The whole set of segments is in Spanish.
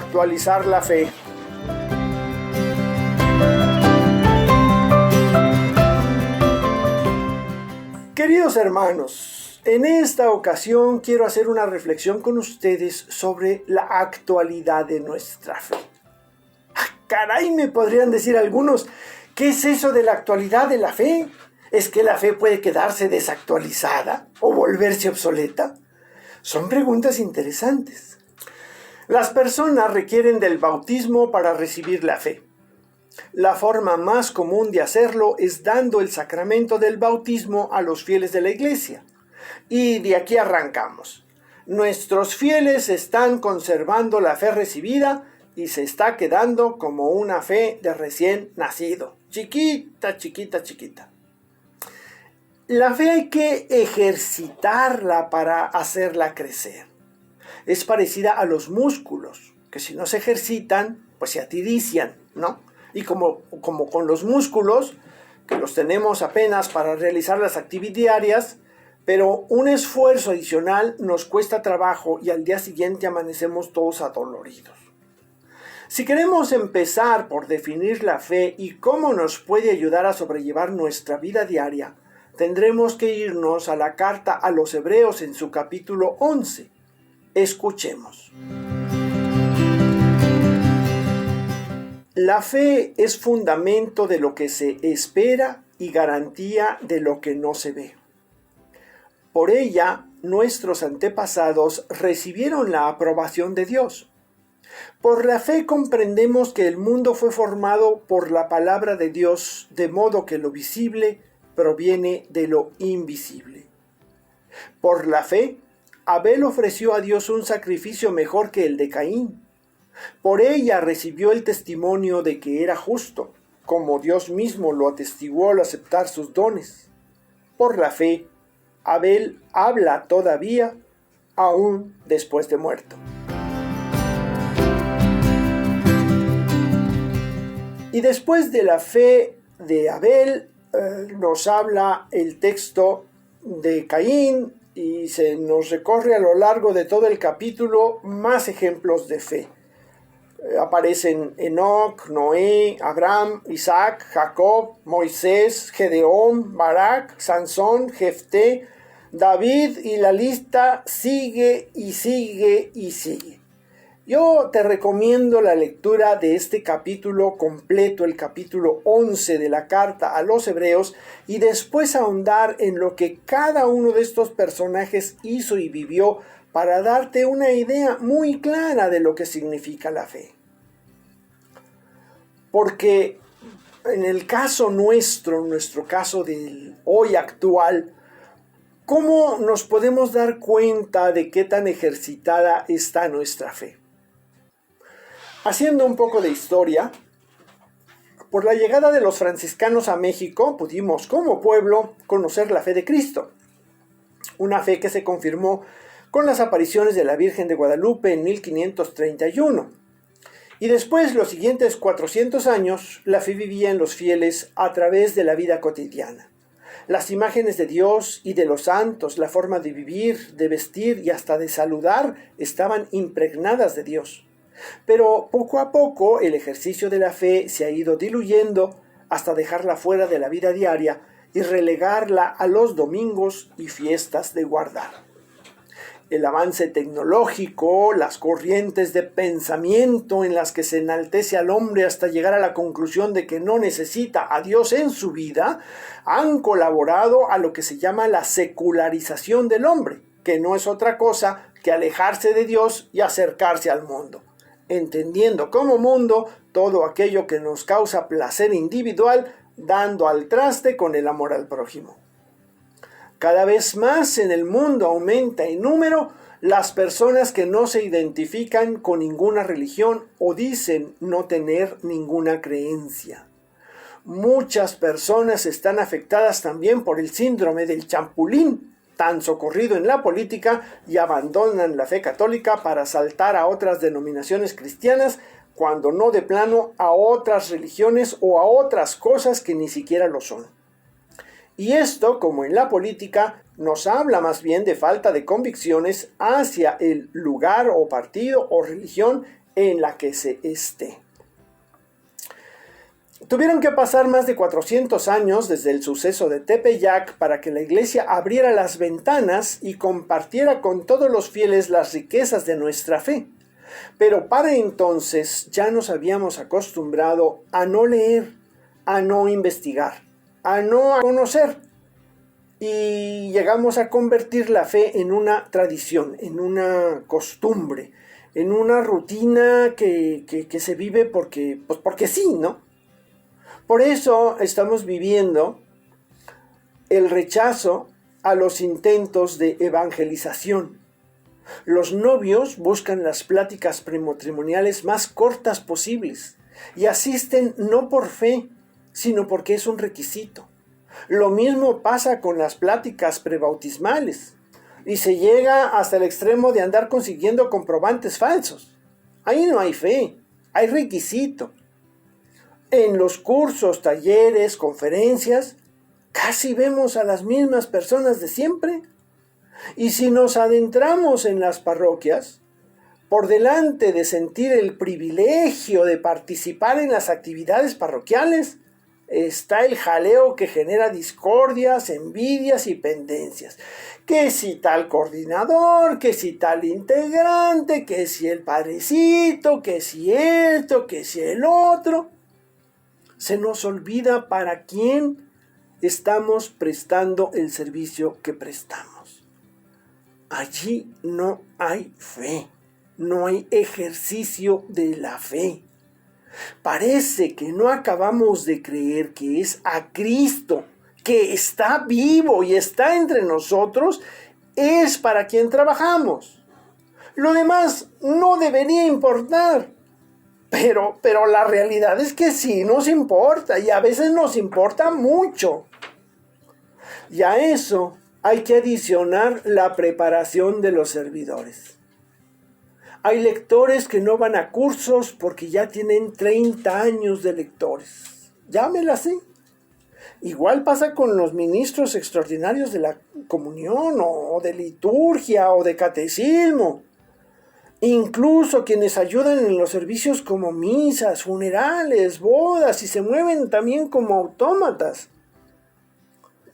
actualizar la fe. Queridos hermanos, en esta ocasión quiero hacer una reflexión con ustedes sobre la actualidad de nuestra fe. Caray, me podrían decir algunos, ¿qué es eso de la actualidad de la fe? ¿Es que la fe puede quedarse desactualizada o volverse obsoleta? Son preguntas interesantes. Las personas requieren del bautismo para recibir la fe. La forma más común de hacerlo es dando el sacramento del bautismo a los fieles de la iglesia. Y de aquí arrancamos. Nuestros fieles están conservando la fe recibida y se está quedando como una fe de recién nacido. Chiquita, chiquita, chiquita. La fe hay que ejercitarla para hacerla crecer. Es parecida a los músculos, que si no se ejercitan, pues se atirician, ¿no? Y como con los músculos, que los tenemos apenas para realizar las actividades diarias, pero un esfuerzo adicional nos cuesta trabajo y al día siguiente amanecemos todos adoloridos. Si queremos empezar por definir la fe y cómo nos puede ayudar a sobrellevar nuestra vida diaria, tendremos que irnos a la carta a los Hebreos en su capítulo 11. Escuchemos. La fe es fundamento de lo que se espera y garantía de lo que no se ve. Por ella, nuestros antepasados recibieron la aprobación de Dios. Por la fe comprendemos que el mundo fue formado por la palabra de Dios, de modo que lo visible proviene de lo invisible. Por la fe, Abel ofreció a Dios un sacrificio mejor que el de Caín. Por ella recibió el testimonio de que era justo, como Dios mismo lo atestiguó al aceptar sus dones. Por la fe, Abel habla todavía, aún después de muerto. Y después de la fe de Abel, nos habla el texto de Caín y se nos recorre a lo largo de todo el capítulo más ejemplos de fe. Aparecen Enoc, Noé, Abraham, Isaac, Jacob, Moisés, Gedeón, Barak, Sansón, Jefté, David, y la lista sigue y sigue y sigue. Yo te recomiendo la lectura de este capítulo completo, el capítulo 11 de la carta a los Hebreos, y después ahondar en lo que cada uno de estos personajes hizo y vivió para darte una idea muy clara de lo que significa la fe. Porque en el caso nuestro caso del hoy actual, ¿cómo nos podemos dar cuenta de qué tan ejercitada está nuestra fe? Haciendo un poco de historia, por la llegada de los franciscanos a México, pudimos como pueblo conocer la fe de Cristo. Una fe que se confirmó con las apariciones de la Virgen de Guadalupe en 1531. Y después, los siguientes 400 años, la fe vivía en los fieles a través de la vida cotidiana. Las imágenes de Dios y de los santos, la forma de vivir, de vestir y hasta de saludar estaban impregnadas de Dios. Pero poco a poco el ejercicio de la fe se ha ido diluyendo hasta dejarla fuera de la vida diaria y relegarla a los domingos y fiestas de guardar. El avance tecnológico, las corrientes de pensamiento en las que se enaltece al hombre hasta llegar a la conclusión de que no necesita a Dios en su vida, han colaborado a lo que se llama la secularización del hombre, que no es otra cosa que alejarse de Dios y acercarse al mundo, entendiendo como mundo todo aquello que nos causa placer individual, dando al traste con el amor al prójimo. Cada vez más en el mundo aumenta en número las personas que no se identifican con ninguna religión o dicen no tener ninguna creencia. Muchas personas están afectadas también por el síndrome del champulín, tan socorrido en la política, y abandonan la fe católica para saltar a otras denominaciones cristianas, cuando no de plano a otras religiones o a otras cosas que ni siquiera lo son. Y esto, como en la política, nos habla más bien de falta de convicciones hacia el lugar o partido o religión en la que se esté. Tuvieron que pasar más de 400 años desde el suceso de Tepeyac para que la iglesia abriera las ventanas y compartiera con todos los fieles las riquezas de nuestra fe. Pero para entonces ya nos habíamos acostumbrado a no leer, a no investigar, a no conocer. Y llegamos a convertir la fe en una tradición, en una costumbre, en una rutina que se vive porque sí, ¿no? Por eso estamos viviendo el rechazo a los intentos de evangelización. Los novios buscan las pláticas prematrimoniales más cortas posibles y asisten no por fe, sino porque es un requisito. Lo mismo pasa con las pláticas prebautismales y se llega hasta el extremo de andar consiguiendo comprobantes falsos. Ahí no hay fe, hay requisito. En los cursos, talleres, conferencias, casi vemos a las mismas personas de siempre. Y si nos adentramos en las parroquias, por delante de sentir el privilegio de participar en las actividades parroquiales, está el jaleo que genera discordias, envidias y pendencias. Que si tal coordinador, que si tal integrante, que si el padrecito, que si esto, que si el otro. Se nos olvida para quién estamos prestando el servicio que prestamos. Allí no hay fe, no hay ejercicio de la fe. Parece que no acabamos de creer que es a Cristo, que está vivo y está entre nosotros, es para quien trabajamos. Lo demás no debería importar. Pero la realidad es que sí nos importa y a veces nos importa mucho. Y a eso hay que adicionar la preparación de los servidores. Hay lectores que no van a cursos porque ya tienen 30 años de lectores. Ya me la sé. Igual pasa con los ministros extraordinarios de la comunión o de liturgia o de catecismo. Incluso quienes ayudan en los servicios como misas, funerales, bodas y se mueven también como autómatas.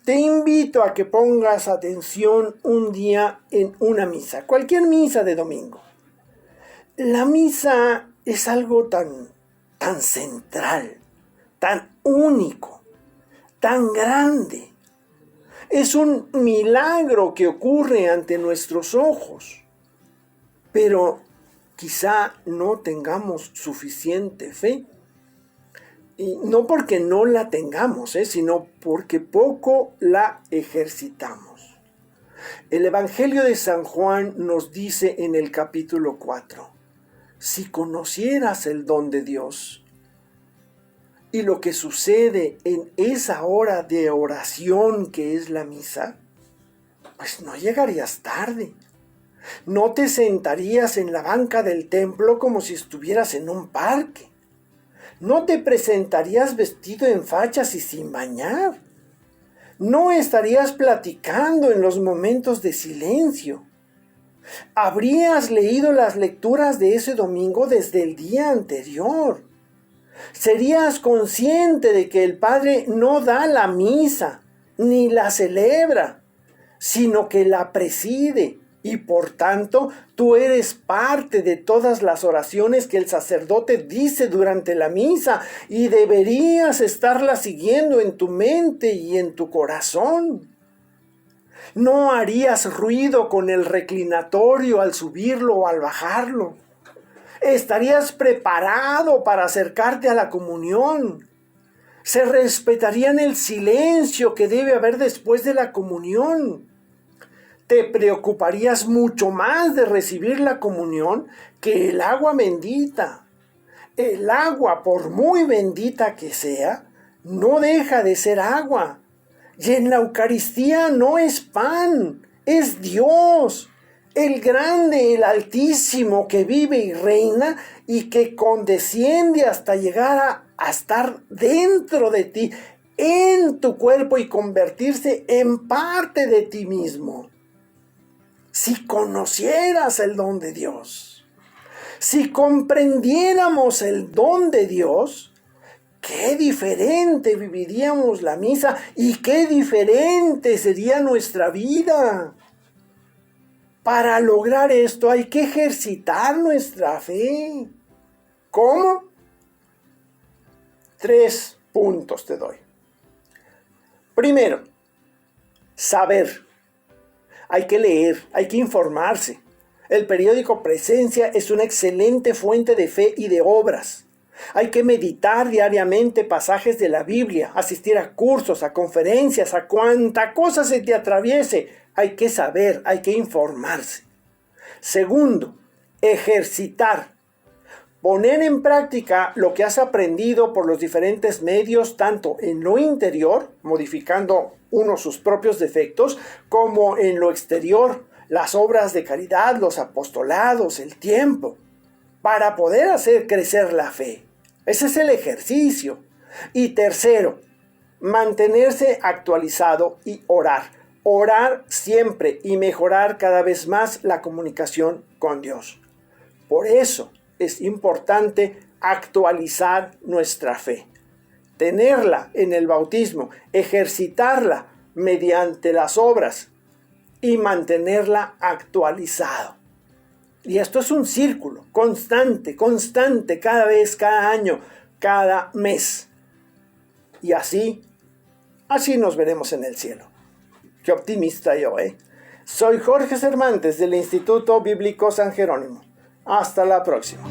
Te invito a que pongas atención un día en una misa, cualquier misa de domingo. La misa es algo tan central, tan único, tan grande. Es un milagro que ocurre ante nuestros ojos. Pero quizá no tengamos suficiente fe. Y no porque no la tengamos, sino porque poco la ejercitamos. El Evangelio de San Juan nos dice en el capítulo 4, si conocieras el don de Dios y lo que sucede en esa hora de oración que es la misa, pues no llegarías tarde. No te sentarías en la banca del templo como si estuvieras en un parque. No te presentarías vestido en fachas y sin bañar. No estarías platicando en los momentos de silencio. Habrías leído las lecturas de ese domingo desde el día anterior. Serías consciente de que el Padre no da la misa, ni la celebra, sino que la preside. Y por tanto, tú eres parte de todas las oraciones que el sacerdote dice durante la misa y deberías estarlas siguiendo en tu mente y en tu corazón. No harías ruido con el reclinatorio al subirlo o al bajarlo. Estarías preparado para acercarte a la comunión. Se respetarían el silencio que debe haber después de la comunión. Te preocuparías mucho más de recibir la comunión que el agua bendita. El agua, por muy bendita que sea, no deja de ser agua. Y en la Eucaristía no es pan, es Dios, el grande, el altísimo, que vive y reina y que condesciende hasta llegar a estar dentro de ti, en tu cuerpo y convertirse en parte de ti mismo. Si conocieras el don de Dios, Si comprendiéramos el don de Dios, qué diferente viviríamos la misa y qué diferente sería nuestra vida. Para lograr esto hay que ejercitar nuestra fe. ¿Cómo? 3 puntos te doy. Primero, saber. Hay que leer, hay que informarse. El periódico Presencia es una excelente fuente de fe y de obras. Hay que meditar diariamente pasajes de la Biblia, asistir a cursos, a conferencias, a cuanta cosa se te atraviese. Hay que saber, hay que informarse. Segundo, ejercitar. Poner en práctica lo que has aprendido por los diferentes medios, tanto en lo interior, modificando uno sus propios defectos, como en lo exterior, las obras de caridad, los apostolados, el tiempo, para poder hacer crecer la fe. Ese es el ejercicio. Y tercero, mantenerse actualizado y orar. Orar siempre y mejorar cada vez más la comunicación con Dios. Por eso es importante actualizar nuestra fe. Tenerla en el bautismo, ejercitarla mediante las obras y mantenerla actualizado. Y esto es un círculo constante, cada vez, cada año, cada mes. Y así nos veremos en el cielo. Qué optimista yo, ¿eh? Soy Jorge Cervantes del Instituto Bíblico San Jerónimo. Hasta la próxima.